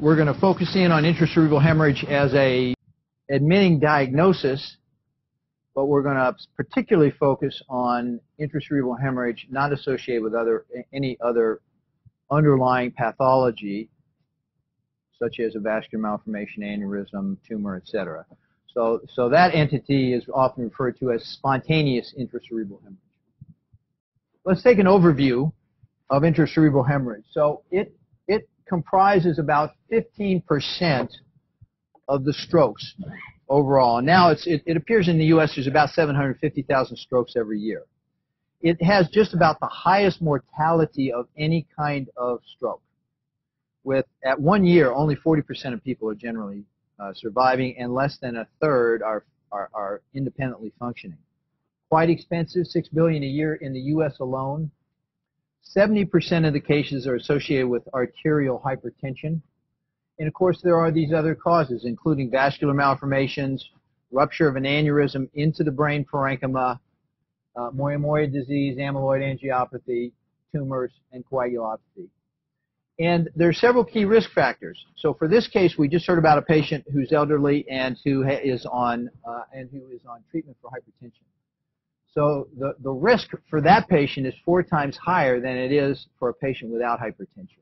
we're going to focus in on intracerebral hemorrhage as a admitting diagnosis, but we're going to particularly focus on intracerebral hemorrhage not associated with any other underlying pathology, such as a vascular malformation, aneurysm, tumor, etc. So that entity is often referred to as spontaneous intracerebral hemorrhage. Let's take an overview of intracerebral hemorrhage. So it comprises about 15% of the strokes overall. And now it appears in the U.S. there's about 750,000 strokes every year. It has just about the highest mortality of any kind of stroke. At 1 year, only 40% of people are generally surviving, and less than a third are independently functioning. Quite expensive, $6 billion a year in the U.S. alone. 70% of the cases are associated with arterial hypertension. And of course, there are these other causes, including vascular malformations, rupture of an aneurysm into the brain parenchyma, moyamoya disease, amyloid angiopathy, tumors, and coagulopathy. And there are several key risk factors. So for this case, we just heard about a patient who's elderly and who is on treatment for hypertension. So the risk for that patient is 4 times higher than it is for a patient without hypertension.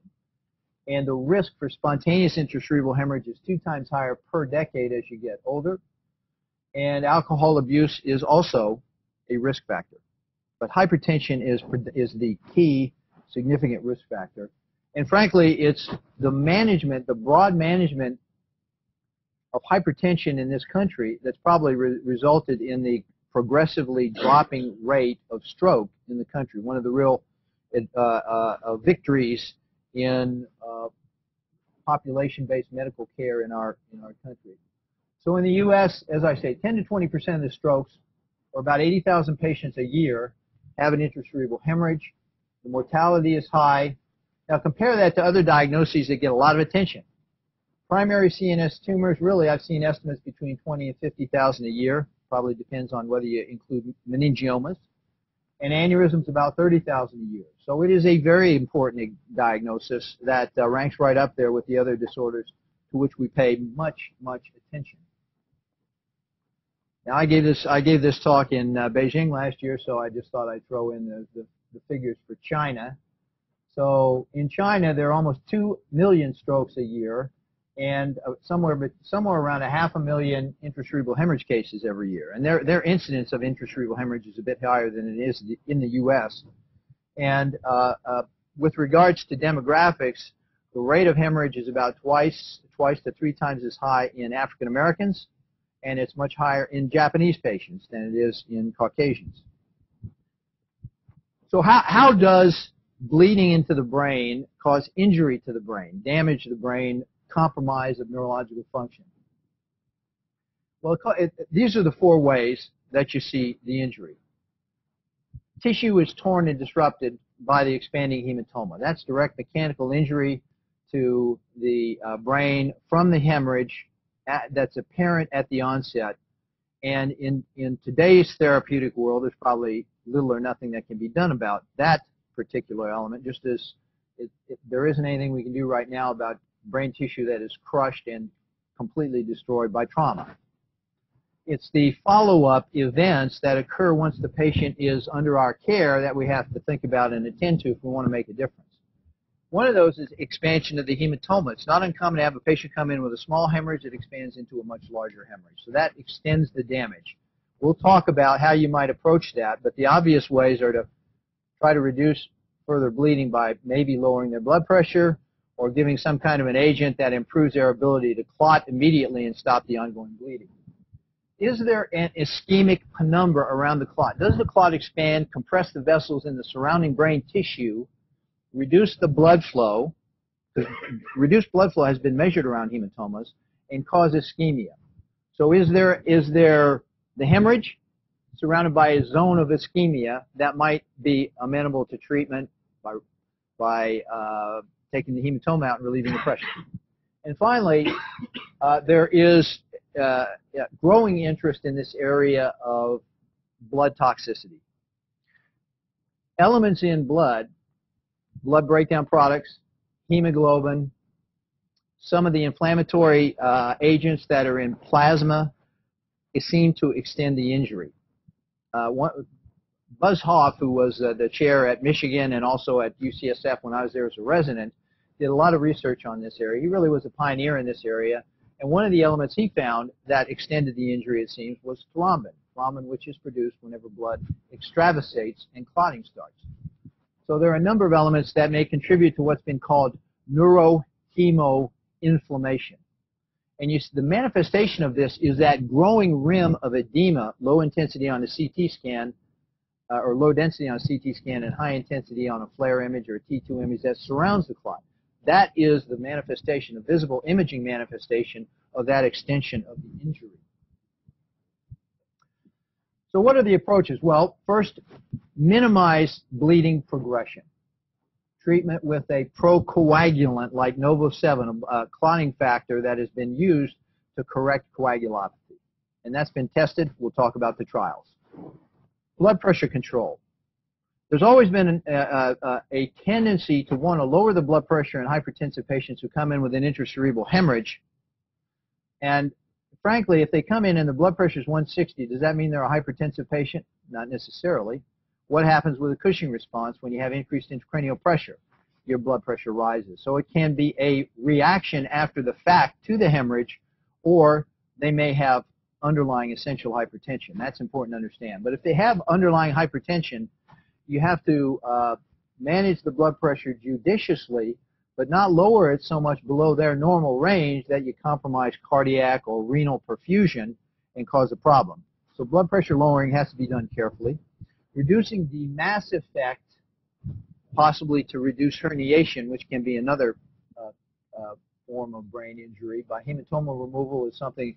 And the risk for spontaneous intracerebral hemorrhage is 2 times higher per decade as you get older. And alcohol abuse is also a risk factor. But hypertension is the key significant risk factor. And frankly, it's the management, the broad management of hypertension in this country that's probably resulted in the progressively dropping rate of stroke in the country. One of the real victories in population-based medical care in our country. So in the U.S., as I say, 10 to 20% of the strokes, or about 80,000 patients a year, have an intracerebral hemorrhage. The mortality is high. Now compare that to other diagnoses that get a lot of attention. Primary CNS tumors, really, I've seen estimates between 20 and 50,000 a year. Probably depends on whether you include meningiomas. And aneurysms about 30,000 a year. So it is a very important diagnosis that ranks right up there with the other disorders to which we pay much, much attention. Now I gave this talk in Beijing last year, so I just thought I'd throw in the figures for China. So in China, there are almost 2 million strokes a year, and somewhere around 500,000 intracerebral hemorrhage cases every year. And their incidence of intracerebral hemorrhage is a bit higher than it is in the U.S. And with regards to demographics, the rate of hemorrhage is about twice to 3 times as high in African Americans, and it's much higher in Japanese patients than it is in Caucasians. So how does bleeding into the brain cause injury to the brain, damage to the brain, compromise of neurological function? Well, these are the 4 ways that you see the injury. Tissue is torn and disrupted by the expanding hematoma. That's direct mechanical injury to the brain from the hemorrhage that's apparent at the onset. And in today's therapeutic world, there's probably little or nothing that can be done about that particular element, just as there isn't anything we can do right now about brain tissue that is crushed and completely destroyed by trauma. It's the follow-up events that occur once the patient is under our care that we have to think about and attend to if we want to make a difference. One of those is expansion of the hematoma. It's not uncommon to have a patient come in with a small hemorrhage that expands into a much larger hemorrhage. So that extends the damage. We'll talk about how you might approach that, but the obvious ways are to try to reduce further bleeding by maybe lowering their blood pressure or giving some kind of an agent that improves their ability to clot immediately and stop the ongoing bleeding. Is there an ischemic penumbra around the clot? Does the clot expand, compress the vessels in the surrounding brain tissue, reduce the blood flow, because reduced blood flow has been measured around hematomas, and cause ischemia? So is there the hemorrhage surrounded by a zone of ischemia that might be amenable to treatment by taking the hematoma out and relieving the pressure? And finally, there is growing interest in this area of blood toxicity. Elements in blood breakdown products, hemoglobin, some of the inflammatory agents that are in plasma seem to extend the injury. Buzz Hoff, who was the chair at Michigan and also at UCSF when I was there as a resident, did a lot of research on this area. He really was a pioneer in this area. And one of the elements he found that extended the injury, it seems, was thrombin. Thrombin, which is produced whenever blood extravasates and clotting starts. So there are a number of elements that may contribute to what's been called neurohemoinflammation. And the manifestation of this is that growing rim of edema, low intensity on the CT scan, or low density on a CT scan and high intensity on a FLAIR image or a T2 image that surrounds the clot. That is the manifestation, a visible imaging manifestation of that extension of the injury. So what are the approaches? Well, first, minimize bleeding progression. Treatment with a procoagulant like Novo-7, a clotting factor that has been used to correct coagulopathy. And that's been tested. We'll talk about the trials. Blood pressure control. There's always been a tendency to want to lower the blood pressure in hypertensive patients who come in with an intracerebral hemorrhage. And frankly, if they come in and the blood pressure is 160, does that mean they're a hypertensive patient? Not necessarily. What happens with a Cushing response when you have increased intracranial pressure? Your blood pressure rises. So it can be a reaction after the fact to the hemorrhage, or they may have underlying essential hypertension. That's important to understand. But if they have underlying hypertension, you have to manage the blood pressure judiciously, but not lower it so much below their normal range that you compromise cardiac or renal perfusion and cause a problem. So blood pressure lowering has to be done carefully. Reducing the mass effect, possibly to reduce herniation, which can be another form of brain injury by hematoma removal, is something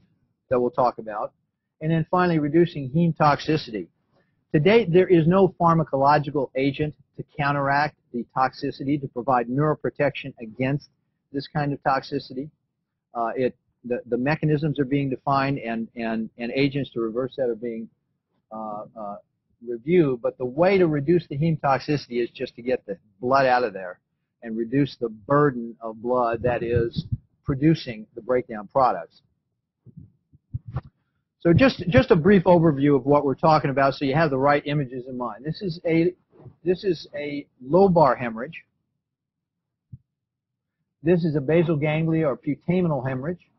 that we'll talk about. And then finally, reducing heme toxicity. To date, there is no pharmacological agent to counteract the toxicity, to provide neuroprotection against this kind of toxicity. The mechanisms are being defined, and agents to reverse that are being reviewed. But the way to reduce the heme toxicity is just to get the blood out of there and reduce the burden of blood that is producing the breakdown products. So just a brief overview of what we're talking about so you have the right images in mind. This is a lobar hemorrhage. This is a basal ganglia or putamental hemorrhage.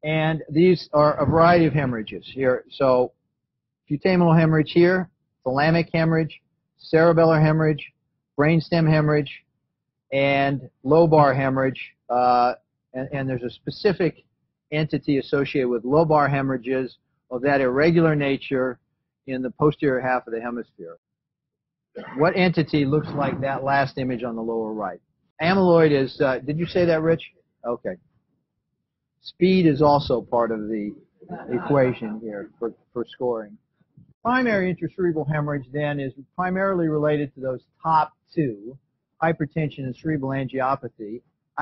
And these are a variety of hemorrhages here. So putamental hemorrhage here, thalamic hemorrhage, cerebellar hemorrhage, brainstem hemorrhage, and lobar hemorrhage. And there's a specific entity associated with lobar hemorrhages of that irregular nature in the posterior half of the hemisphere. What entity looks like that last image on the lower right? Amyloid is, did you say that, Rich? Okay. Speed is also part of the equation here for scoring. Primary intracerebral hemorrhage then is primarily related to those top two, hypertension and cerebral angiopathy.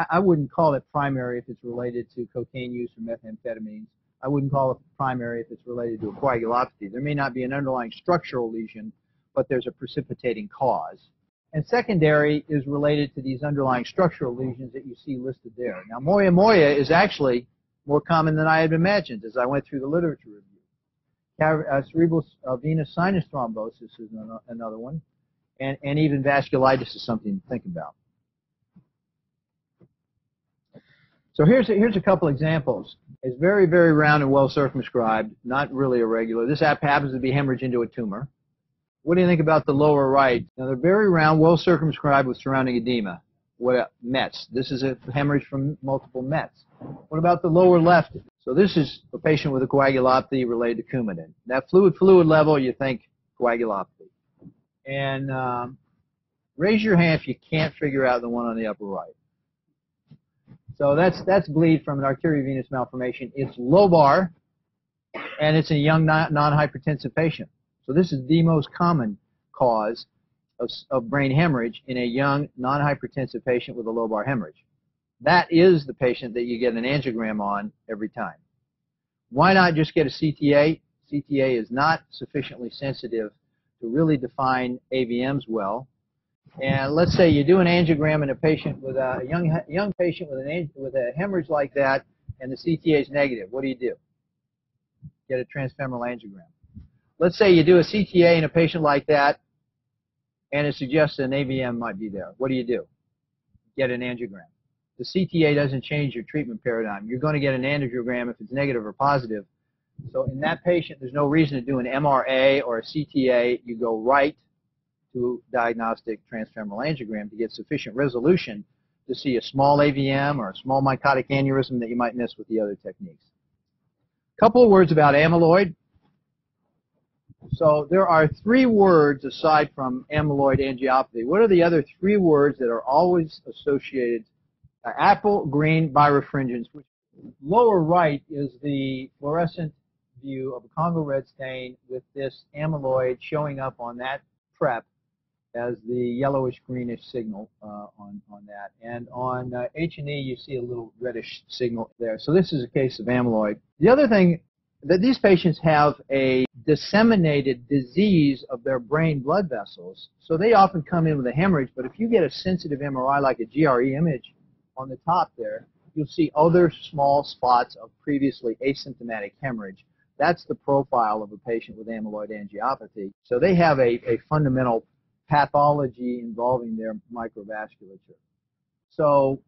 I wouldn't call it primary if it's related to cocaine use or methamphetamines. I wouldn't call it primary if it's related to a coagulopathy. There may not be an underlying structural lesion, but there's a precipitating cause. And secondary is related to these underlying structural lesions that you see listed there. Now, moya is actually more common than I had imagined as I went through the literature review. Cerebral venous sinus thrombosis is another one, and even vasculitis is something to think about. So here's a couple examples. It's very, very round and well circumscribed, not really irregular. This happens to be hemorrhage into a tumor. What do you think about the lower right? Now, they're very round, well circumscribed with surrounding edema. What Mets? This is a hemorrhage from multiple Mets. What about the lower left? So this is a patient with a coagulopathy related to Coumadin. That fluid level, you think coagulopathy. And raise your hand if you can't figure out the one on the upper right. So that's bleed from an arteriovenous malformation. It's lobar, and it's a young non-hypertensive patient. So this is the most common cause of brain hemorrhage in a young non-hypertensive patient with a lobar hemorrhage. That is the patient that you get an angiogram on every time. Why not just get a CTA? CTA is not sufficiently sensitive to really define AVMs well. And let's say you do an angiogram in a patient with a young patient with a hemorrhage like that, and the CTA is negative. What do? Get a transfemoral angiogram. Let's say you do a CTA in a patient like that, and it suggests an AVM might be there. What do? Get an angiogram. The CTA doesn't change your treatment paradigm. You're going to get an angiogram if it's negative or positive. So in that patient, there's no reason to do an MRA or a CTA. You go right to diagnostic transfemoral angiogram to get sufficient resolution to see a small AVM or a small mycotic aneurysm that you might miss with the other techniques. A couple of words about amyloid. So there are 3 words aside from amyloid angiopathy. What are the other 3 words that are always associated? Apple green birefringence. Which lower right is the fluorescent view of a Congo red stain with this amyloid showing up on that prep as the yellowish greenish signal on that. And on H&E you see a little reddish signal there. So this is a case of amyloid. The other thing, that these patients have a disseminated disease of their brain blood vessels. So they often come in with a hemorrhage, but if you get a sensitive MRI like a GRE image on the top there, you'll see other small spots of previously asymptomatic hemorrhage. That's the profile of a patient with amyloid angiopathy. So they have a fundamental pathology involving their microvasculature. So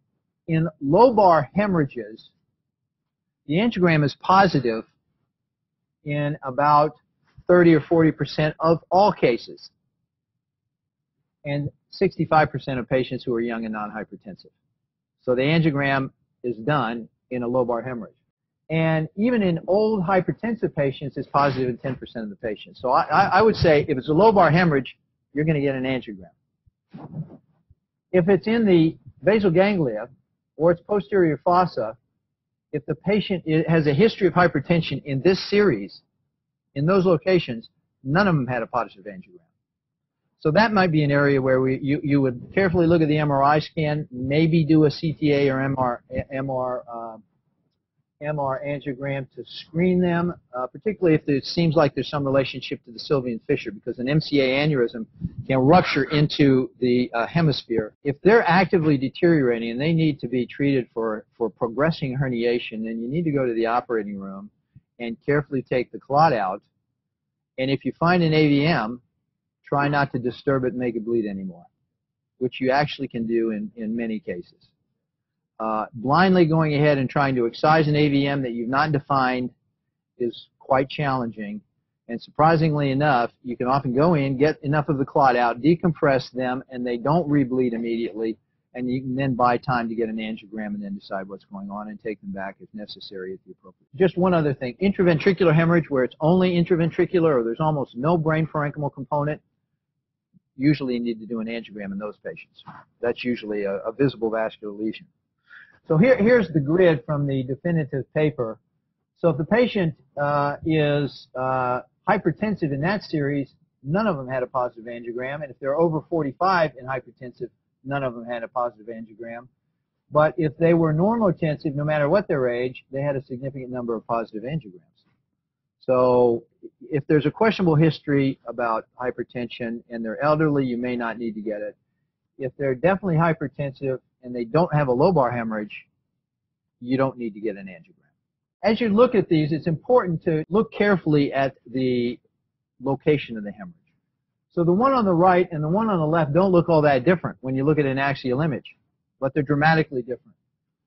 in lobar hemorrhages, the angiogram is positive in about 30 or 40% of all cases, and 65% of patients who are young and non-hypertensive. So the angiogram is done in a lobar hemorrhage. And even in old hypertensive patients, it's positive in 10% of the patients. So I would say if it's a lobar hemorrhage, you're going to get an angiogram. If it's in the basal ganglia or it's posterior fossa, if the patient has a history of hypertension in this series, in those locations, none of them had a positive angiogram. So that might be an area where you would carefully look at the MRI scan, maybe do a CTA or MR angiogram to screen them, particularly if it seems like there's some relationship to the Sylvian fissure, because an MCA aneurysm can rupture into the hemisphere. If they're actively deteriorating and they need to be treated for progressing herniation, then you need to go to the operating room and carefully take the clot out. And if you find an AVM, try not to disturb it and make it bleed anymore, which you actually can do in many cases. Blindly going ahead and trying to excise an AVM that you've not defined is quite challenging. And surprisingly enough, you can often go in, get enough of the clot out, decompress them, and they don't rebleed immediately. And you can then buy time to get an angiogram and then decide what's going on and take them back if necessary at the appropriate. Just one other thing. Intraventricular hemorrhage, where it's only intraventricular or there's almost no brain parenchymal component, usually you need to do an angiogram in those patients. That's usually a visible vascular lesion. So here's the grid from the definitive paper. So if the patient is hypertensive in that series, none of them had a positive angiogram. And if they're over 45 and hypertensive, none of them had a positive angiogram. But if they were normotensive, no matter what their age, they had a significant number of positive angiograms. So if there's a questionable history about hypertension and they're elderly, you may not need to get it. If they're definitely hypertensive and they don't have a lobar hemorrhage, you don't need to get an angiogram. As you look at these, it's important to look carefully at the location of the hemorrhage. So the one on the right and the one on the left don't look all that different when you look at an axial image, but they're dramatically different.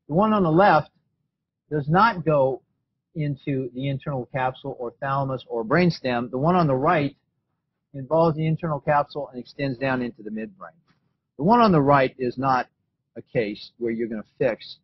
The one on the left does not go into the internal capsule or thalamus or brainstem. The one on the right involves the internal capsule and extends down into the midbrain. The one on the right is not a case where you're going to fix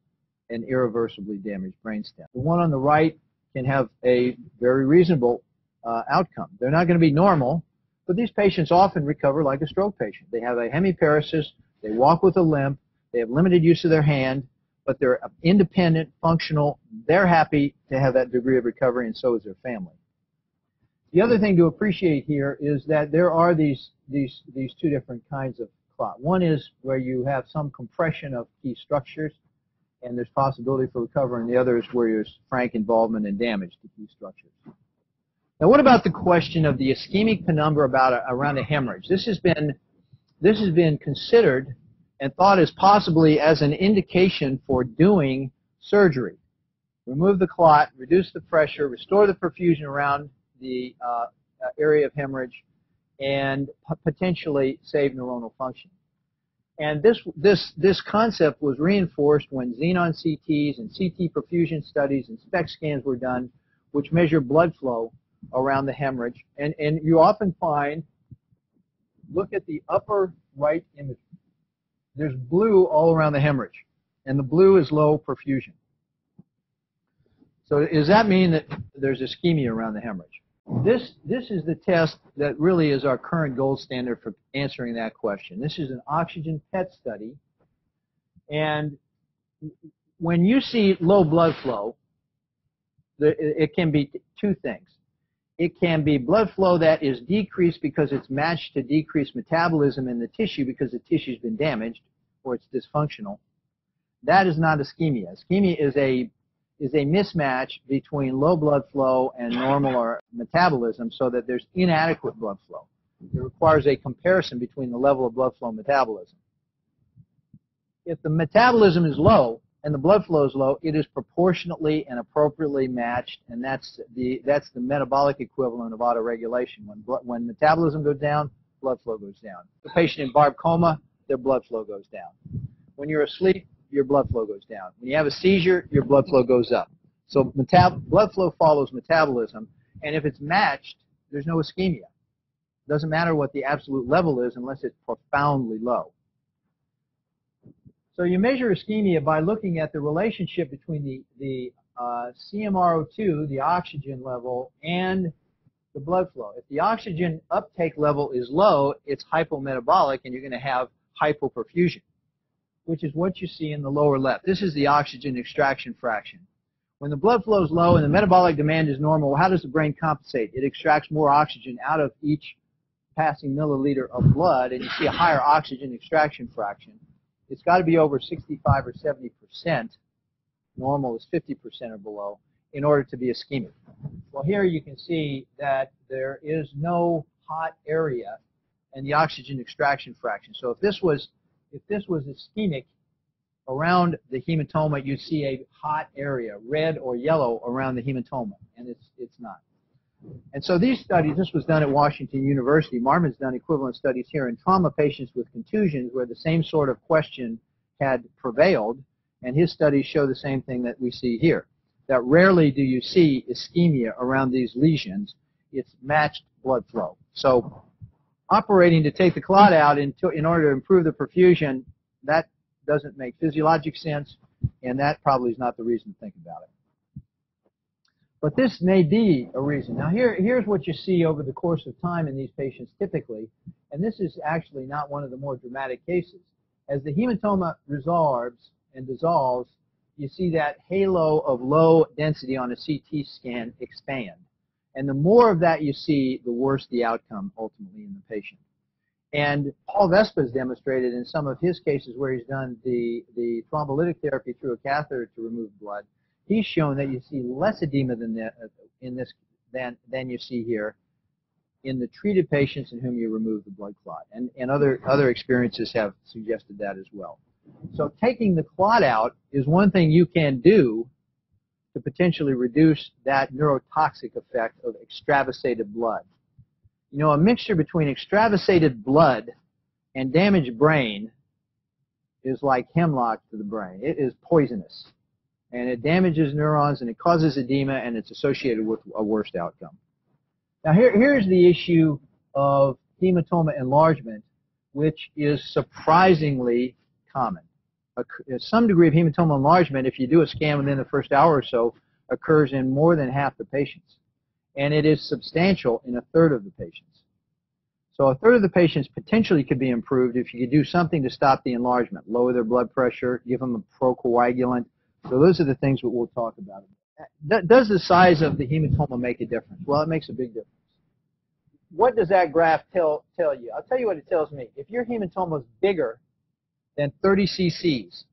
an irreversibly damaged brainstem. The one on the right can have a very reasonable outcome. They're not going to be normal, but these patients often recover like a stroke patient. They have a hemiparesis, they walk with a limp, they have limited use of their hand, but they're independent, functional, they're happy to have that degree of recovery, and so is their family. The other thing to appreciate here is that there are these two different kinds of clot. One is where you have some compression of key structures, and there's possibility for recovery, and the other is where there's frank involvement and damage to key structures. Now, what about the question of the ischemic penumbra around a hemorrhage? This has been this has been considered and thought as possibly as an indication for doing surgery. Remove the clot, reduce the pressure, restore the perfusion around the area of hemorrhage, and potentially save neuronal function. And this concept was reinforced when xenon CTs and CT perfusion studies and SPECT scans were done, which measure blood flow around the hemorrhage. And you often find, look at the upper right image, there's blue all around the hemorrhage, and the blue is low perfusion. So does that mean that there's ischemia around the hemorrhage? This is the test that really is our current gold standard for answering that question. This is an oxygen PET study. And when you see low blood flow, it can be two things. It can be blood flow that is decreased because it's matched to decreased metabolism in the tissue because the tissue's been damaged or it's dysfunctional. That is not ischemia. Ischemia is a mismatch between low blood flow and normal or metabolism so that there's inadequate blood flow. It requires a comparison between the level of blood flow and metabolism. If the metabolism is low and the blood flow is low, it is proportionately and appropriately matched, and that's the metabolic equivalent of autoregulation. When metabolism goes down, blood flow goes down. The patient in barbed coma, their blood flow goes down. When you're asleep, your blood flow goes down. When you have a seizure, your blood flow goes up. So blood flow follows metabolism, and if it's matched, there's no ischemia. It doesn't matter what the absolute level is unless it's profoundly low. So you measure ischemia by looking at the relationship between the CMRO2, the oxygen level, and the blood flow. If the oxygen uptake level is low, it's hypometabolic, and you're going to have hypoperfusion, which is what you see in the lower left. This is the oxygen extraction fraction. When the blood flow is low and the metabolic demand is normal, how does the brain compensate? It extracts more oxygen out of each passing milliliter of blood, and you see a higher oxygen extraction fraction. It's got to be over 65 or 70%. Normal is 50% or below in order to be ischemic. Well, here you can see that there is no hot area in the oxygen extraction fraction. So if this was ischemic around the hematoma, you'd see a hot area, red or yellow, around the hematoma, and it's not. And so these studies, this was done at Washington University. Marmon's done equivalent studies here in trauma patients with contusions where the same sort of question had prevailed, and his studies show the same thing that we see here, that rarely do you see ischemia around these lesions. It's matched blood flow. So operating to take the clot out in order to improve the perfusion, that doesn't make physiologic sense, and that probably is not the reason to think about it. But this may be a reason. Now here's what you see over the course of time in these patients typically, and this is actually not one of the more dramatic cases. As the hematoma resorbs and dissolves, you see that halo of low density on a CT scan expand. And the more of that you see, the worse the outcome ultimately in the patient. And Paul Vespa has demonstrated in some of his cases where he's done the thrombolytic therapy through a catheter to remove blood, he's shown that you see less edema than you see here in the treated patients in whom you remove the blood clot. And other experiences have suggested that as well. So taking the clot out is one thing you can do to potentially reduce that neurotoxic effect of extravasated blood. You know, a mixture between extravasated blood and damaged brain is like hemlock to the brain. It is poisonous, and it damages neurons, and it causes edema, and it's associated with a worse outcome. Now here's the issue of hematoma enlargement, which is surprisingly common. Some degree of hematoma enlargement, if you do a scan within the first hour or so, occurs in more than half the patients. And it is substantial in a third of the patients. So a third of the patients potentially could be improved if you could do something to stop the enlargement, lower their blood pressure, give them a procoagulant. So those are the things that we'll talk about. Does the size of the hematoma make a difference? Well, it makes a big difference. What does that graph tell you? I'll tell you what it tells me. If your hematoma is bigger than 30 cc's,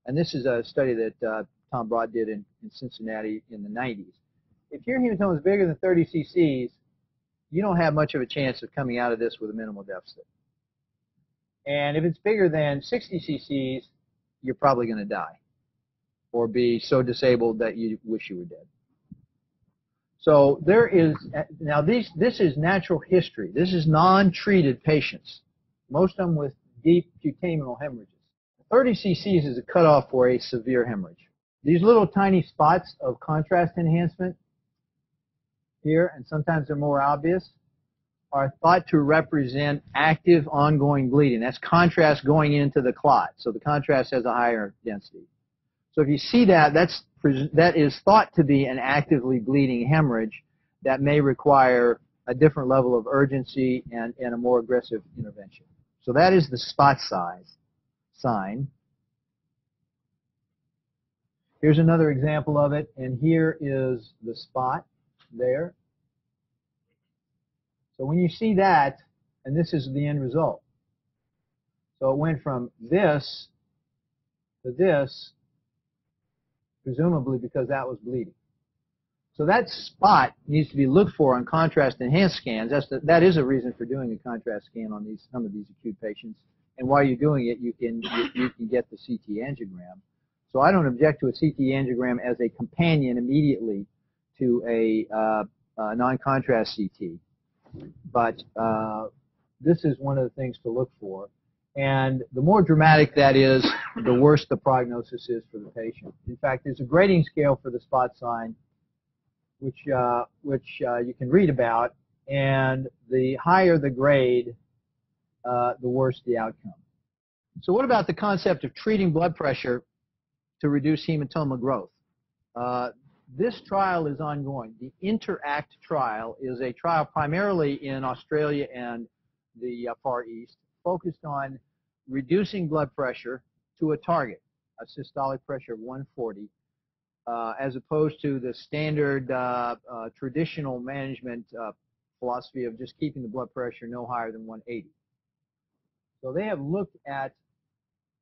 and this is a study that Tom Broad did in Cincinnati in the 90s. If your hematoma is bigger than 30 cc's, you don't have much of a chance of coming out of this with a minimal deficit. And if it's bigger than 60 cc's, you're probably going to die or be so disabled that you wish you were dead. So there is, now this is natural history. This is non-treated patients, most of them with deep cutaneous hemorrhages. 30 cc's is a cutoff for a severe hemorrhage. These little tiny spots of contrast enhancement here, and sometimes they're more obvious, are thought to represent active ongoing bleeding. That's contrast going into the clot. So the contrast has a higher density. So if you see that, that is thought to be an actively bleeding hemorrhage that may require a different level of urgency and a more aggressive intervention. So that is the spot size sign. Here's another example of it, and here is the spot there. So when you see that, and this is the end result. So it went from this to this, presumably because that was bleeding. So that spot needs to be looked for on contrast-enhanced scans. That is a reason for doing a contrast scan on some of these acute patients. And while you're doing it, you can get the CT angiogram. So I don't object to a CT angiogram as a companion immediately to a non-contrast CT. But this is one of the things to look for. And the more dramatic that is, the worse the prognosis is for the patient. In fact, there's a grading scale for the spot sign, which you can read about. And the higher the grade, the worse the outcome. So what about the concept of treating blood pressure to reduce hematoma growth? This trial is ongoing. The INTERACT trial is a trial primarily in Australia and the Far East, focused on reducing blood pressure to a target, a systolic pressure of 140, as opposed to the standard traditional management philosophy of just keeping the blood pressure no higher than 180. So they have looked at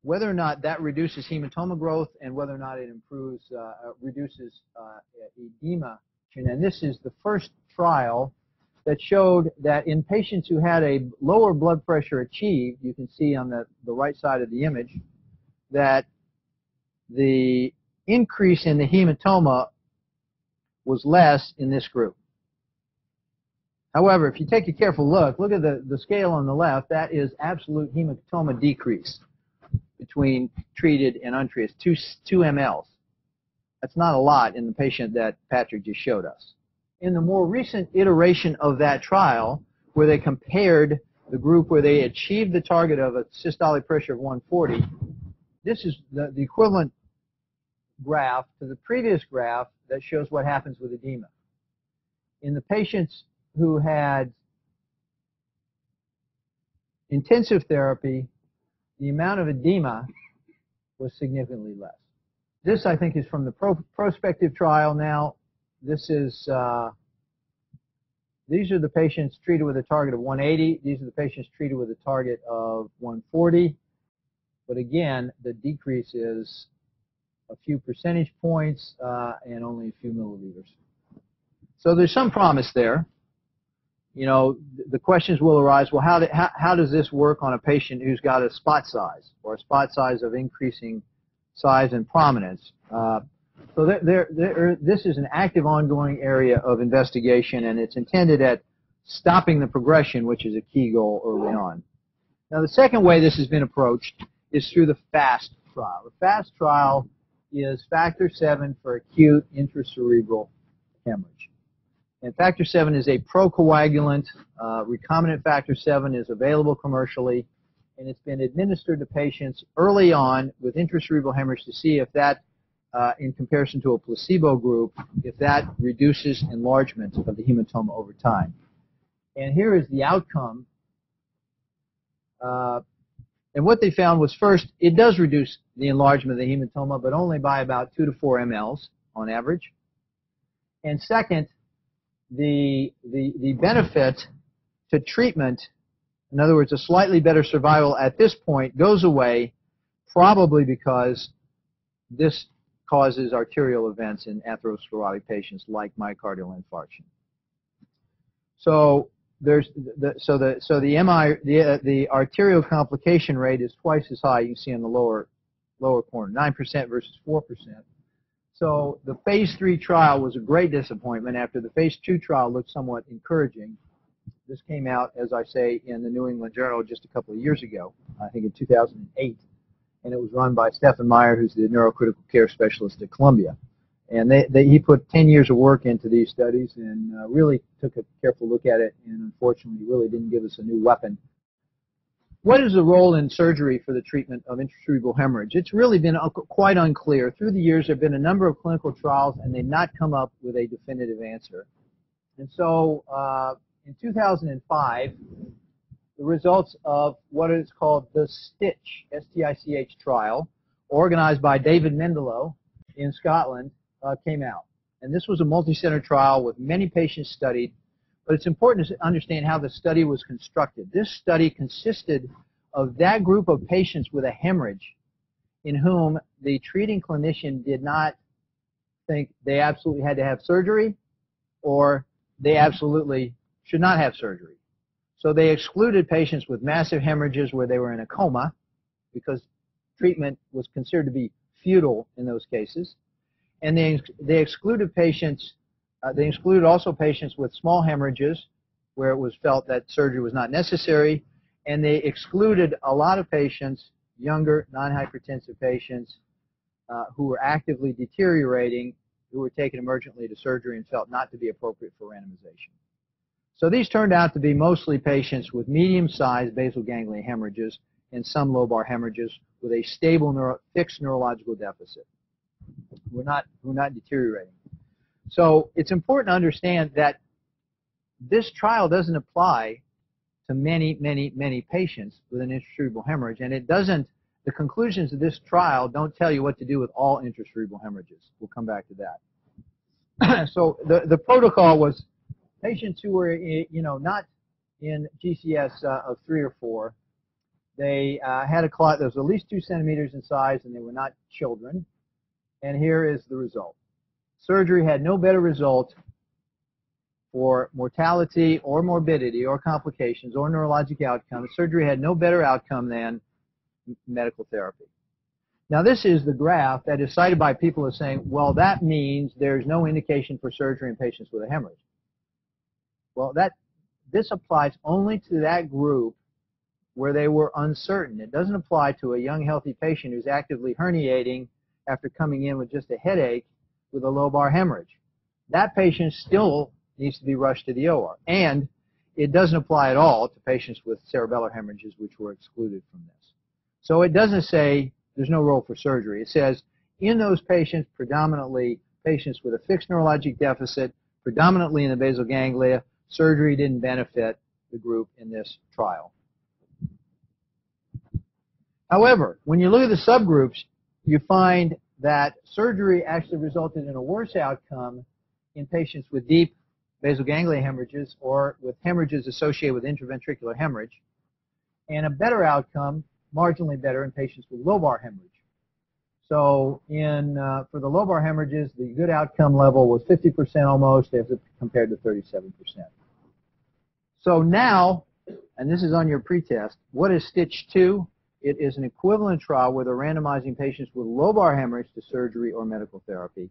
whether or not that reduces hematoma growth and whether or not it reduces edema. And this is the first trial that showed that in patients who had a lower blood pressure achieved, you can see on the right side of the image, that the increase in the hematoma was less in this group. However, if you take a careful look at the scale on the left, that is absolute hematoma decrease between treated and untreated, 2 mLs. That's not a lot in the patient that Patrick just showed us. In the more recent iteration of that trial, where they compared the group where they achieved the target of a systolic pressure of 140, this is the equivalent graph to the previous graph that shows what happens with edema. In the patients who had intensive therapy, the amount of edema was significantly less. This, I think, is from the prospective trial now. This is, these are the patients treated with a target of 180. These are the patients treated with a target of 140. But again, the decrease is a few percentage points and only a few milliliters. So there's some promise there. You know, the questions will arise, well, how does this work on a patient who's got a spot size, or a spot size of increasing size and prominence? So this is an active, ongoing area of investigation, and it's intended at stopping the progression, which is a key goal early on. Now, the second way this has been approached is through the FAST trial. The FAST trial is factor 7 for acute intracerebral hemorrhage. And factor 7 is a procoagulant. Recombinant factor 7 is available commercially, and it's been administered to patients early on with intracerebral hemorrhage to see if that, in comparison to a placebo group, if that reduces enlargement of the hematoma over time. And here is the outcome. And what they found was, first, it does reduce the enlargement of the hematoma, but only by about 2 to 4 mLs on average. And second, the benefit to treatment, in other words, a slightly better survival at this point, goes away, probably because this causes arterial events in atherosclerotic patients like myocardial infarction. So the arterial complication rate is twice as high. You can see in the lower corner, 9% versus 4%. So the phase 3 trial was a great disappointment after the phase 2 trial looked somewhat encouraging. This came out, as I say, in the New England Journal just a couple of years ago, I think in 2008, and it was run by Stephen Meyer, who's the neurocritical care specialist at Columbia. And he put 10 years of work into these studies and really took a careful look at it, and unfortunately really didn't give us a new weapon. What is the role in surgery for the treatment of intracerebral hemorrhage? It's really been quite unclear. Through the years, there have been a number of clinical trials, and they've not come up with a definitive answer. And so in 2005, the results of what is called the STICH, S-T-I-C-H trial, organized by David Mendelow in Scotland, came out. And this was a multi-center trial with many patients studied, but it's important to understand how the study was constructed. This study consisted of that group of patients with a hemorrhage in whom the treating clinician did not think they absolutely had to have surgery or they absolutely should not have surgery. So they excluded patients with massive hemorrhages where they were in a coma because treatment was considered to be futile in those cases. And they excluded patients, they excluded also patients with small hemorrhages where it was felt that surgery was not necessary. And they excluded a lot of patients, younger, non-hypertensive patients, who were actively deteriorating, who were taken emergently to surgery and felt not to be appropriate for randomization. So these turned out to be mostly patients with medium-sized basal ganglia hemorrhages and some lobar hemorrhages with a stable fixed neurological deficit. We're not deteriorating. So it's important to understand that this trial doesn't apply to many patients with an intracerebral hemorrhage, and it doesn't. The conclusions of this trial don't tell you what to do with all intracerebral hemorrhages. We'll come back to that. So the protocol was patients who were not in GCS of 3 or 4. They had a clot that was at least 2 centimeters in size, and they were not children. And here is the result. Surgery had no better result for mortality or morbidity or complications or neurologic outcomes. Surgery had no better outcome than medical therapy. Now this is the graph that is cited by people as saying, well, that means there's no indication for surgery in patients with a hemorrhage. Well, this applies only to that group where they were uncertain. It doesn't apply to a young, healthy patient who's actively herniating after coming in with just a headache with a lobar hemorrhage. That patient still needs to be rushed to the OR. And it doesn't apply at all to patients with cerebellar hemorrhages, which were excluded from this. So it doesn't say there's no role for surgery. It says in those patients, predominantly patients with a fixed neurologic deficit, predominantly in the basal ganglia, surgery didn't benefit the group in this trial. However, when you look at the subgroups, you find that surgery actually resulted in a worse outcome in patients with deep basal ganglia hemorrhages or with hemorrhages associated with intraventricular hemorrhage, and a better outcome, marginally better, in patients with lobar hemorrhage. So for the lobar hemorrhages, the good outcome level was 50% almost as compared to 37%. So now, and this is on your pretest, what is STITCH 2? It is an equivalent trial where they're randomizing patients with lobar hemorrhage to surgery or medical therapy.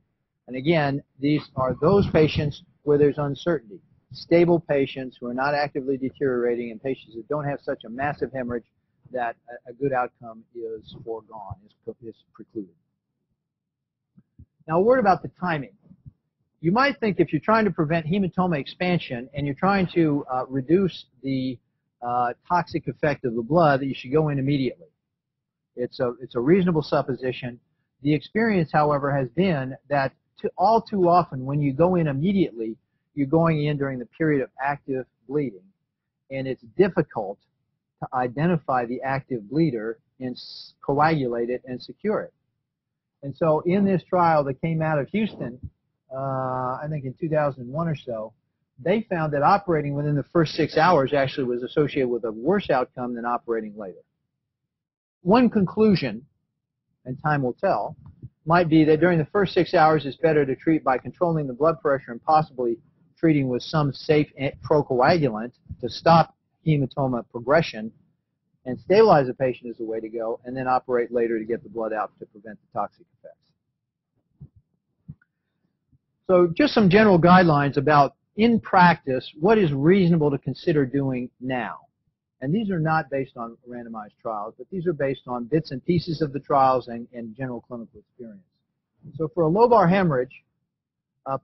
And again, these are those patients where there's uncertainty. Stable patients who are not actively deteriorating and patients that don't have such a massive hemorrhage that a good outcome is foregone, is precluded. Now a word about the timing. You might think if you're trying to prevent hematoma expansion and you're trying to reduce the toxic effect of the blood, that you should go in immediately. It's a reasonable supposition. The experience, however, has been that all too often when you go in immediately, you're going in during the period of active bleeding, and it's difficult to identify the active bleeder and coagulate it and secure it. And so in this trial that came out of Houston, I think in 2001 or so, they found that operating within the first 6 hours actually was associated with a worse outcome than operating later. One conclusion, and time will tell, might be that during the first 6 hours it's better to treat by controlling the blood pressure and possibly treating with some safe procoagulant to stop hematoma progression and stabilize the patient is the way to go, and then operate later to get the blood out to prevent the toxic effects. So just some general guidelines about, in practice, what is reasonable to consider doing now. And these are not based on randomized trials, but these are based on bits and pieces of the trials and general clinical experience. So for a lobar hemorrhage,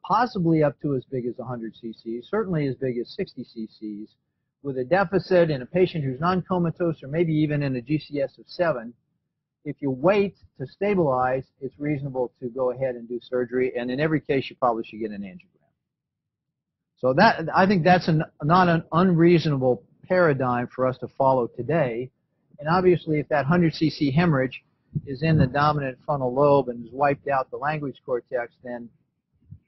possibly up to as big as 100 cc's, certainly as big as 60 cc's, with a deficit in a patient who's non-comatose or maybe even in a GCS of 7, if you wait to stabilize, it's reasonable to go ahead and do surgery, and in every case you probably should get an angiogram. So that, I think that's not an unreasonable paradigm for us to follow today. And obviously if that 100 cc hemorrhage is in the dominant frontal lobe and has wiped out the language cortex, then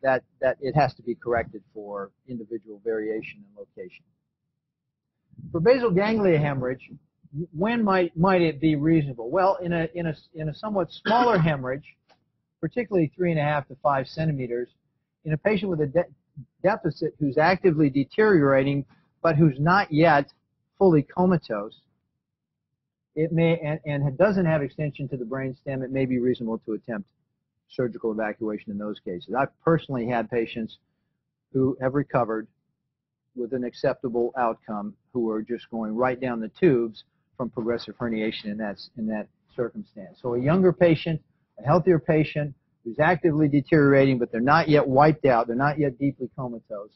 that it has to be corrected for individual variation and location. For basal ganglia hemorrhage, when might it be reasonable? Well, in a somewhat smaller hemorrhage, particularly 3.5 to 5 centimeters, in a patient with a deficit who's actively deteriorating but who's not yet fully comatose, it may and doesn't have extension to the brainstem, it may be reasonable to attempt surgical evacuation in those cases. I've personally had patients who have recovered with an acceptable outcome who are just going right down the tubes from progressive herniation in that circumstance. So a younger patient, a healthier patient who's actively deteriorating but they're not yet wiped out, they're not yet deeply comatose,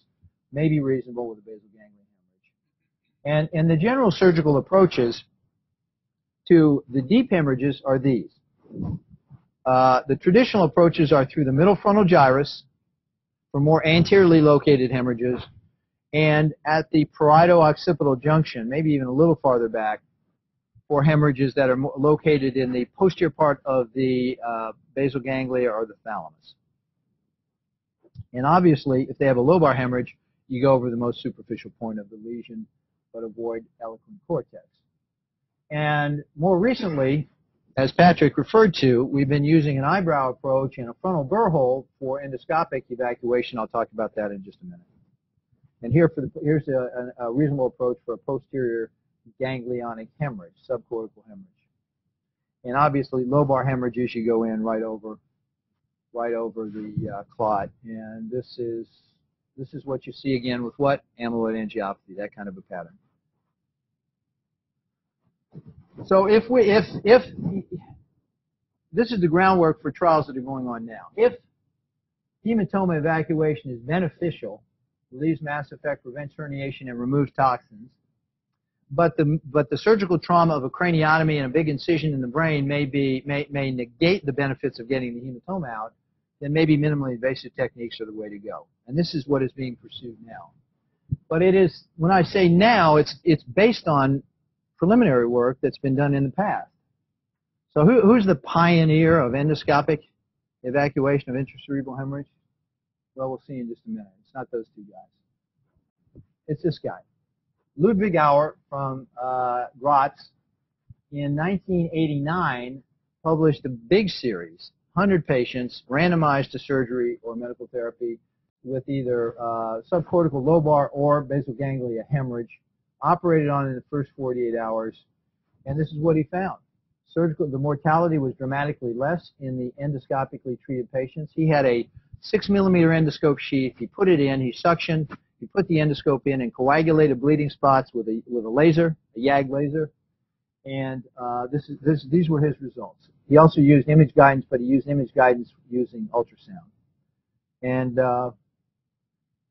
may be reasonable with a basal ganglia hemorrhage. And the general surgical approaches to the deep hemorrhages are these. The traditional approaches are through the middle frontal gyrus for more anteriorly located hemorrhages, and at the parieto-occipital junction, maybe even a little farther back, for hemorrhages that are located in the posterior part of the basal ganglia or the thalamus. And obviously, if they have a lobar hemorrhage, you go over the most superficial point of the lesion, but avoid eloquent cortex. And more recently, as Patrick referred to, we've been using an eyebrow approach and a frontal burr hole for endoscopic evacuation. I'll talk about that in just a minute. And here's a reasonable approach for a posterior ganglionic hemorrhage, subcortical hemorrhage. And obviously, lobar hemorrhages, you go in right over the clot. And this is what you see again with what? Amyloid angiopathy, that kind of a pattern. So if this is the groundwork for trials that are going on now. If hematoma evacuation is beneficial, relieves mass effect, prevents herniation, and removes toxins, but the surgical trauma of a craniotomy and a big incision in the brain may negate the benefits of getting the hematoma out, then maybe minimally invasive techniques are the way to go. And this is what is being pursued now. But it is, when I say now, it's based on preliminary work that's been done in the past. So who's the pioneer of endoscopic evacuation of intracerebral hemorrhage? Well, we'll see in just a minute. It's not those two guys. It's this guy. Ludwig Auer from Graz in 1989 published a big series, 100 patients randomized to surgery or medical therapy with either subcortical lobar or basal ganglia hemorrhage, operated on in the first 48 hours, and this is what he found. The mortality was dramatically less in the endoscopically treated patients. He had a 6-millimeter endoscope sheath. He put it in. He suctioned. He put the endoscope in and coagulated bleeding spots with a laser, a YAG laser, and these were his results. He also used image guidance, but he used image guidance using ultrasound, and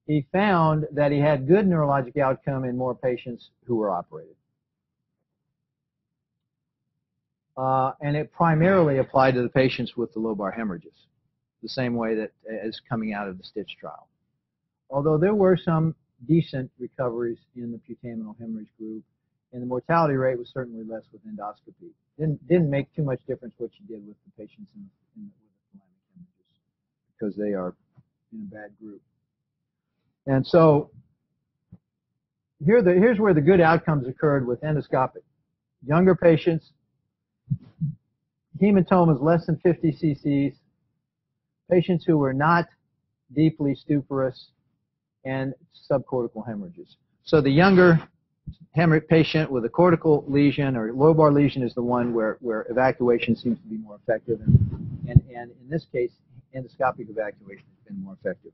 he found that he had good neurologic outcome in more patients who were operated. And it primarily applied to the patients with the lobar hemorrhages, the same way that is coming out of the Stitch trial. Although there were some decent recoveries in the putaminal hemorrhage group, and the mortality rate was certainly less with endoscopy. Didn't make too much difference what you did with the patients with the thalamic hemorrhages, because they are in a bad group. And so here's where the good outcomes occurred with endoscopic. Younger patients, hematomas less than 50 cc's, patients who were not deeply stuporous, and subcortical hemorrhages. So the younger hemorrhage patient with a cortical lesion or lobar lesion is the one where evacuation seems to be more effective, and in this case, endoscopic evacuation has been more effective.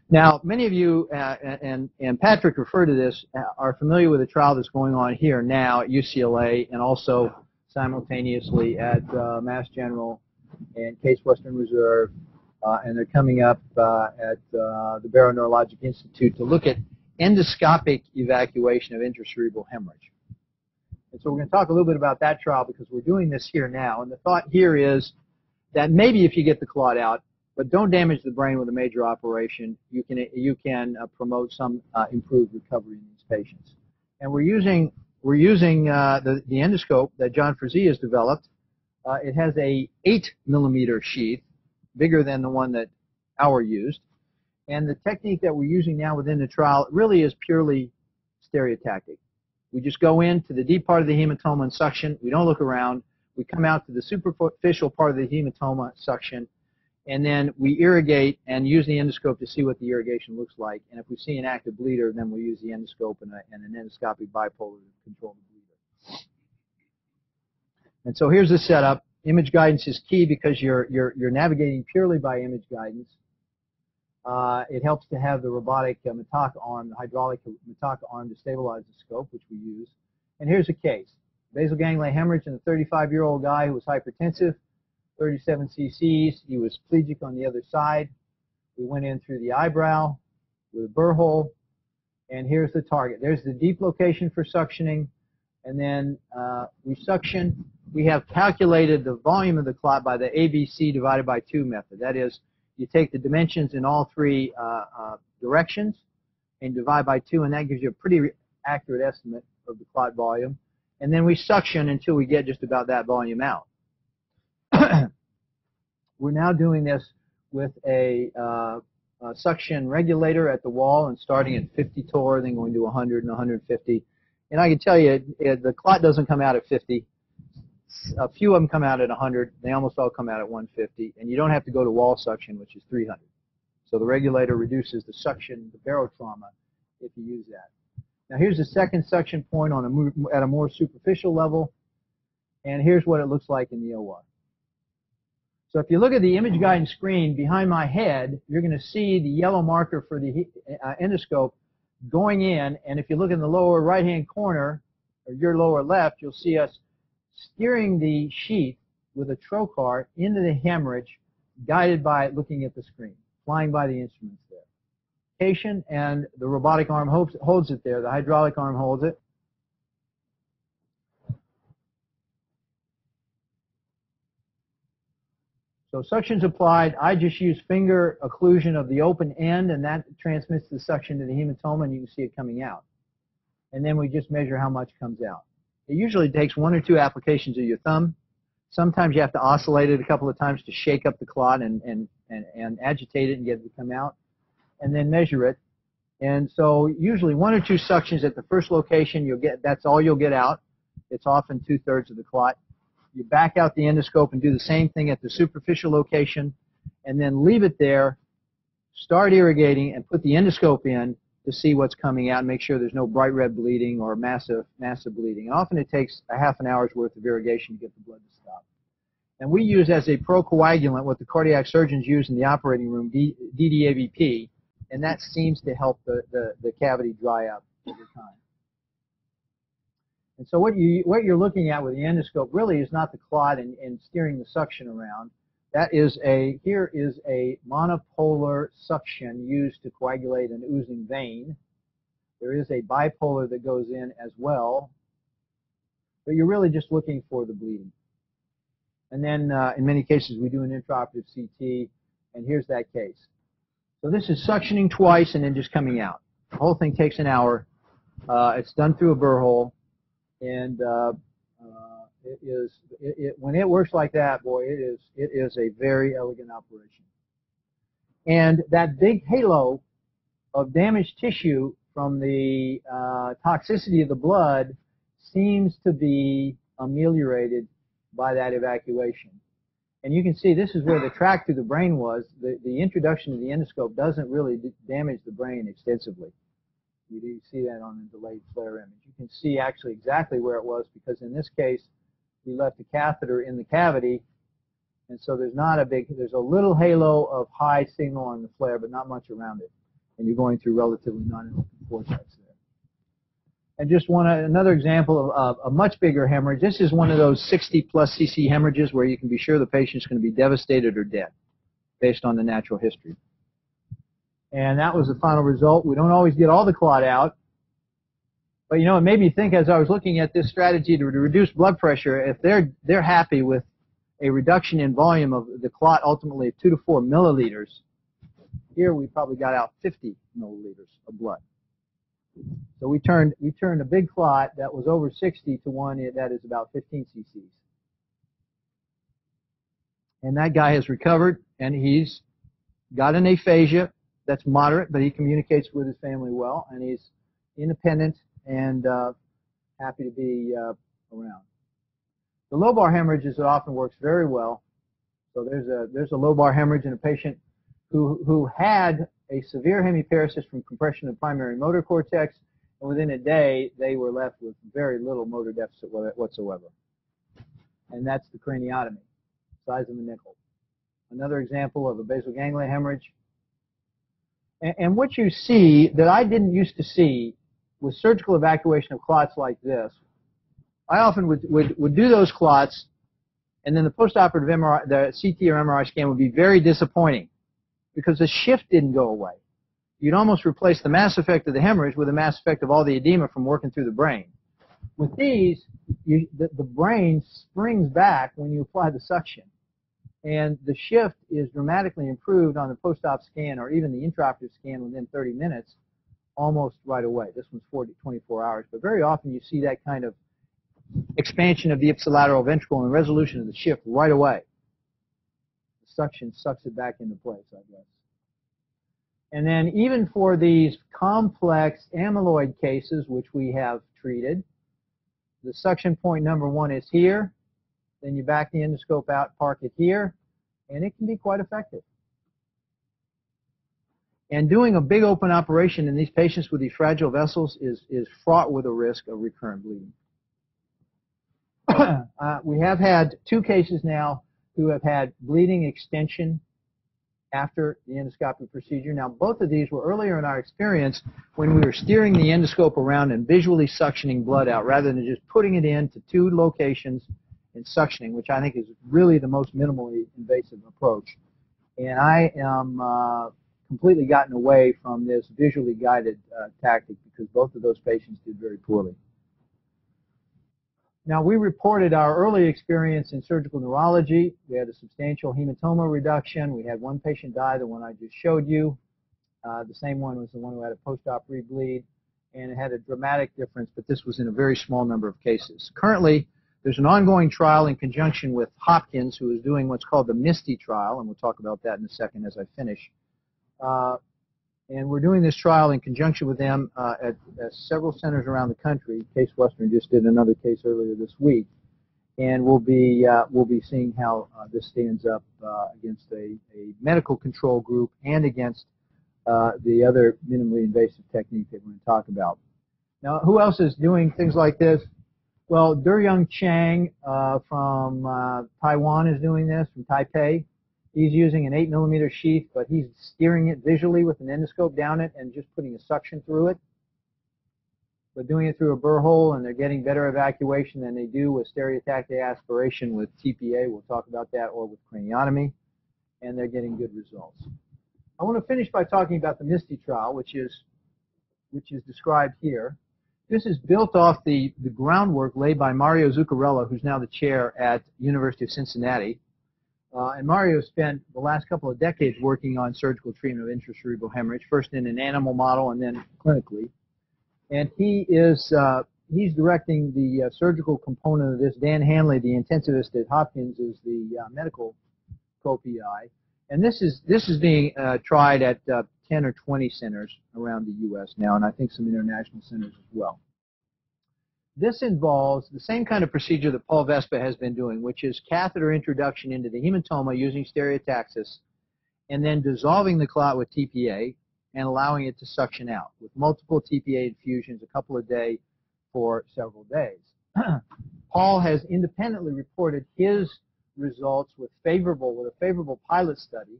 Now, many of you, and Patrick referred to this, are familiar with a trial that's going on here now at UCLA and also simultaneously at Mass General and Case Western Reserve, and they're coming up at the Barrow Neurologic Institute to look at endoscopic evacuation of intracerebral hemorrhage. And so we're going to talk a little bit about that trial because we're doing this here now. And the thought here is that maybe if you get the clot out, but don't damage the brain with a major operation, you can promote some improved recovery in these patients. And we're using the endoscope that John Frazee has developed. It has a 8mm sheath, bigger than the one that our used. And the technique that we're using now within the trial really is purely stereotactic. We just go into the deep part of the hematoma and suction. We don't look around. We come out to the superficial part of the hematoma, suction, and then we irrigate and use the endoscope to see what the irrigation looks like. And if we see an active bleeder, then we use the endoscope and an endoscopic bipolar to control the bleeder. And so here's the setup. Image guidance is key because you're navigating purely by image guidance. It helps to have the robotic Mataka arm, the hydraulic Mataka arm to stabilize the scope, which we use. And here's a case. Basal ganglia hemorrhage in a 35-year-old guy who was hypertensive, 37 cc's. He was plegic on the other side. We went in through the eyebrow with a burr hole. And here's the target. There's the deep location for suctioning. And then we suction. We have calculated the volume of the clot by the ABC divided by 2 method. That is, you take the dimensions in all 3 directions and divide by 2, and that gives you a pretty accurate estimate of the clot volume. And then we suction until we get just about that volume out. We're now doing this with a suction regulator at the wall and starting at 50 torr, then going to 100 and 150. And I can tell you, the clot doesn't come out at 50. A few of them come out at 100. They almost all come out at 150. And you don't have to go to wall suction, which is 300. So the regulator reduces the suction, the barotrauma, if you use that. Now here's the second suction point on at a more superficial level. And here's what it looks like in the OR. So if you look at the image guidance screen behind my head, you're going to see the yellow marker for the endoscope going in. And if you look in the lower right-hand corner, or your lower left, you'll see us steering the sheath with a trocar into the hemorrhage, guided by looking at the screen, flying by the instruments there. Patient and the robotic arm holds it there. The hydraulic arm holds it. So suction's applied. I just use finger occlusion of the open end, and that transmits the suction to the hematoma, and you can see it coming out. And then we just measure how much comes out. It usually takes 1 or 2 applications of your thumb. Sometimes you have to oscillate it a couple of times to shake up the clot and agitate it and get it to come out, and then measure it. And so usually 1 or 2 suctions at the first location, that's all you'll get out. It's often 2/3 of the clot. You back out the endoscope and do the same thing at the superficial location, and then leave it there, start irrigating, and put the endoscope in to see what's coming out and make sure there's no bright red bleeding or massive bleeding. And often it takes a half an hour's worth of irrigation to get the blood to stop. And we use as a procoagulant what the cardiac surgeons use in the operating room, DDAVP, and that seems to help the cavity dry up over time. And so what you're looking at with the endoscope really is not the clot and steering the suction around. Here is a monopolar suction used to coagulate an oozing vein. There is a bipolar that goes in as well, but you're really just looking for the bleeding. And then in many cases we do an intraoperative CT, and here's that case. So this is suctioning twice and then just coming out. The whole thing takes an hour. It's done through a burr hole. And when it works like that, boy, it is a very elegant operation. And that big halo of damaged tissue from the toxicity of the blood seems to be ameliorated by that evacuation. And you can see this is where the track through the brain was. The introduction of the endoscope doesn't really damage the brain extensively. You do see that on the delayed FLAIR image. You can see actually exactly where it was, because in this case, we left the catheter in the cavity, and so there's a little halo of high signal on the FLAIR, but not much around it. And you're going through relatively non-open cortex there. And just another example of a much bigger hemorrhage. This is one of those 60-plus cc hemorrhages where you can be sure the patient's going to be devastated or dead based on the natural history. And that was the final result. We don't always get all the clot out. But, you know, it made me think as I was looking at this strategy to reduce blood pressure, if they're happy with a reduction in volume of the clot ultimately of 2 to 4 milliliters, here we probably got out 50 milliliters of blood. So we turned a big clot that was over 60 to one that is about 15 cc's. And that guy has recovered, and he's got an aphasia that's moderate, but he communicates with his family well, and he's independent and happy to be around. The lobar hemorrhages, it often works very well. So there's a lobar hemorrhage in a patient who had a severe hemiparesis from compression of primary motor cortex, and within a day they were left with very little motor deficit whatsoever. And that's the craniotomy, size of a nickel. Another example of a basal ganglia hemorrhage. And what you see that I didn't used to see with surgical evacuation of clots like this, I often would do those clots, and then the postoperative MRI, the CT or MRI scan would be very disappointing because the shift didn't go away. You'd almost replace the mass effect of the hemorrhage with the mass effect of all the edema from working through the brain. With these, the brain springs back when you apply the suction. And the shift is dramatically improved on the post-op scan or even the intraoperative scan within 30 minutes, almost right away. This one's 24 hours. But very often you see that kind of expansion of the ipsilateral ventricle and resolution of the shift right away. The suction sucks it back into place, I guess. And then even for these complex amyloid cases, which we have treated, the suction point number 1 is here. Then you back the endoscope out, park it here, and it can be quite effective. And doing a big open operation in these patients with these fragile vessels is fraught with a risk of recurrent bleeding. We have had 2 cases now who have had bleeding extension after the endoscopic procedure. Now, both of these were earlier in our experience when we were steering the endoscope around and visually suctioning blood out rather than just putting it into 2 locations and suctioning, which I think is really the most minimally invasive approach. And I am completely gotten away from this visually guided tactic because both of those patients did very poorly. Now, we reported our early experience in surgical neurology. We had a substantial hematoma reduction. We had 1 patient die, the one I just showed you. The same one was the one who had a post-op rebleed, and it had a dramatic difference, but this was in a very small number of cases. Currently, there's an ongoing trial in conjunction with Hopkins, who is doing what's called the MISTY trial, and we'll talk about that in a second as I finish. And we're doing this trial in conjunction with them at several centers around the country. Case Western just did another case earlier this week, and we'll be seeing how this stands up against a medical control group and against the other minimally invasive technique that we're going to talk about. Now, who else is doing things like this? Well, Duryoung Chang from Taiwan is doing this, from Taipei. He's using an 8mm sheath, but he's steering it visually with an endoscope down it and just putting a suction through it. But doing it through a burr hole, and they're getting better evacuation than they do with stereotactic aspiration with TPA. We'll talk about that, or with craniotomy, and they're getting good results. I want to finish by talking about the MISTY trial, which is described here. This is built off the groundwork laid by Mario Zuccarello, who's now the chair at University of Cincinnati. And Mario spent the last couple of decades working on surgical treatment of intracerebral hemorrhage, first in an animal model and then clinically. And he's directing the surgical component of this. Dan Hanley, the intensivist at Hopkins, is the medical co-PI. And this is being tried at 10 or 20 centers around the U.S. now, and I think some international centers as well. This involves the same kind of procedure that Paul Vespa has been doing, which is catheter introduction into the hematoma using stereotaxis, and then dissolving the clot with TPA and allowing it to suction out with multiple TPA infusions a couple a day for several days. Paul has independently reported his results with a favorable pilot study.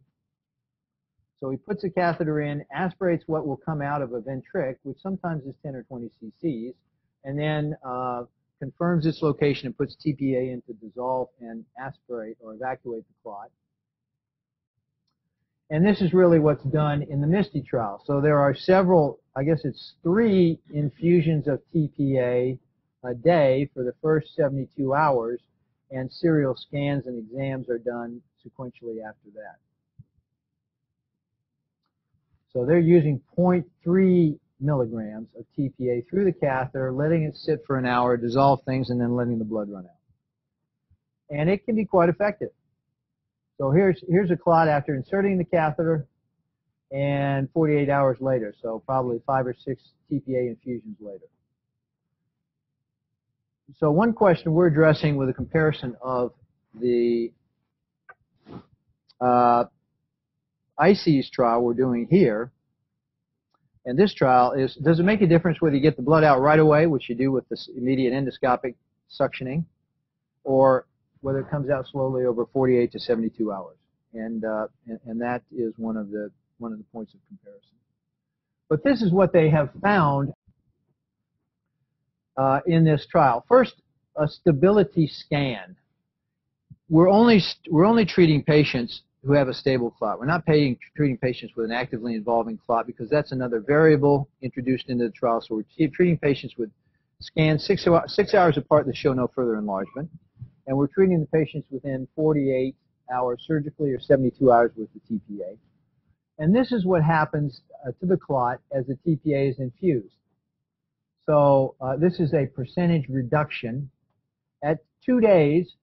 So he puts a catheter in, aspirates what will come out of a ventric, which sometimes is 10 or 20 cc's, and then confirms its location and puts TPA in to dissolve and aspirate or evacuate the clot. And this is really what's done in the MISTY trial. So there are several, I guess it's 3 infusions of TPA a day for the first 72 hours, and serial scans and exams are done sequentially after that. So they're using 0.3 milligrams of TPA through the catheter, letting it sit for an hour, dissolve things, and then letting the blood run out. And it can be quite effective. So here's a clot after inserting the catheter and 48 hours later, so probably 5 or 6 TPA infusions later. So one question we're addressing with a comparison of the ICES trial we're doing here and this trial is, does it make a difference whether you get the blood out right away, which you do with this immediate endoscopic suctioning, or whether it comes out slowly over 48 to 72 hours? And that is one of the points of comparison. But this is what they have found in this trial. First, a stability scan. We're only treating patients who have a stable clot. We're not treating patients with an actively involving clot because that's another variable introduced into the trial. So we're treating patients with scans 6 hours apart that show no further enlargement. And we're treating the patients within 48 hours surgically or 72 hours with the TPA. And this is what happens to the clot as the TPA is infused. So this is a percentage reduction. At 2 days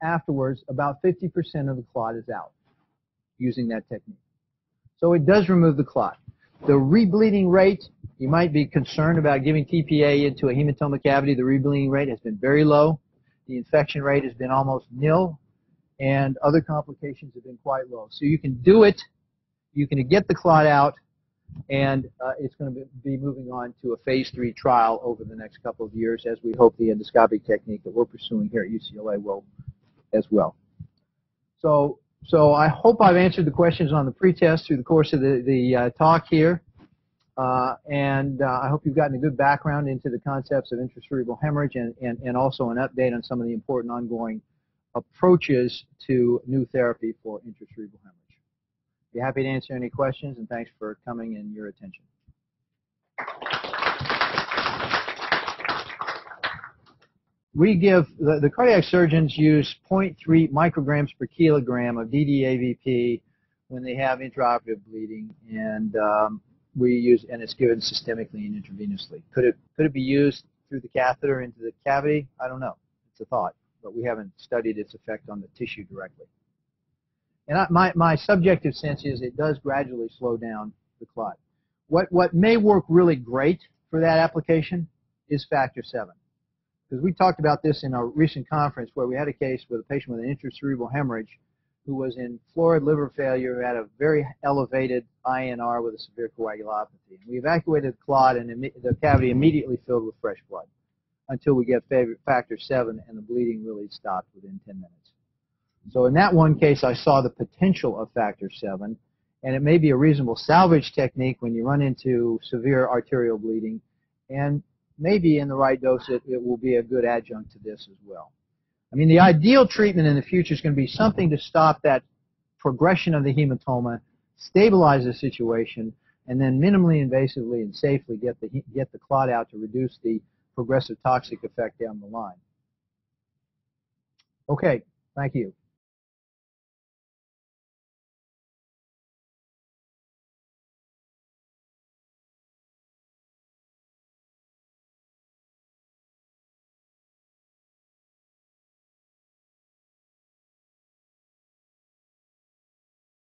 afterwards, about 50% of the clot is out using that technique. So it does remove the clot. The rebleeding rate, you might be concerned about giving TPA into a hematoma cavity. The rebleeding rate has been very low. The infection rate has been almost nil, and other complications have been quite low. So you can do it. You can get the clot out, and it's going to be moving on to a phase 3 trial over the next couple of years, as we hope the endoscopic technique that we're pursuing here at UCLA will as well. So I hope I've answered the questions on the pretest through the course of the talk here. I hope you've gotten a good background into the concepts of intracerebral hemorrhage and also an update on some of the important ongoing approaches to new therapy for intracerebral hemorrhage. Be happy to answer any questions, and thanks for coming and your attention. We give, the cardiac surgeons use 0.3 micrograms per kilogram of DDAVP when they have intraoperative bleeding, and and it's given systemically and intravenously. Could it be used through the catheter into the cavity? I don't know. It's a thought, but we haven't studied its effect on the tissue directly. And my subjective sense is it does gradually slow down the clot. What may work really great for that application is factor 7. Because we talked about this in our recent conference where we had a case with a patient with an intracerebral hemorrhage who was in florid liver failure, who had a very elevated INR with a severe coagulopathy. And we evacuated the clot, and the cavity immediately filled with fresh blood until we get factor 7, and the bleeding really stopped within 10 minutes. So in that one case, I saw the potential of factor 7, and it may be a reasonable salvage technique when you run into severe arterial bleeding, and maybe in the right dose, it will be a good adjunct to this as well. I mean, the ideal treatment in the future is going to be something to stop that progression of the hematoma, stabilize the situation, and then minimally invasively and safely get the clot out to reduce the progressive toxic effect down the line. Okay, thank you.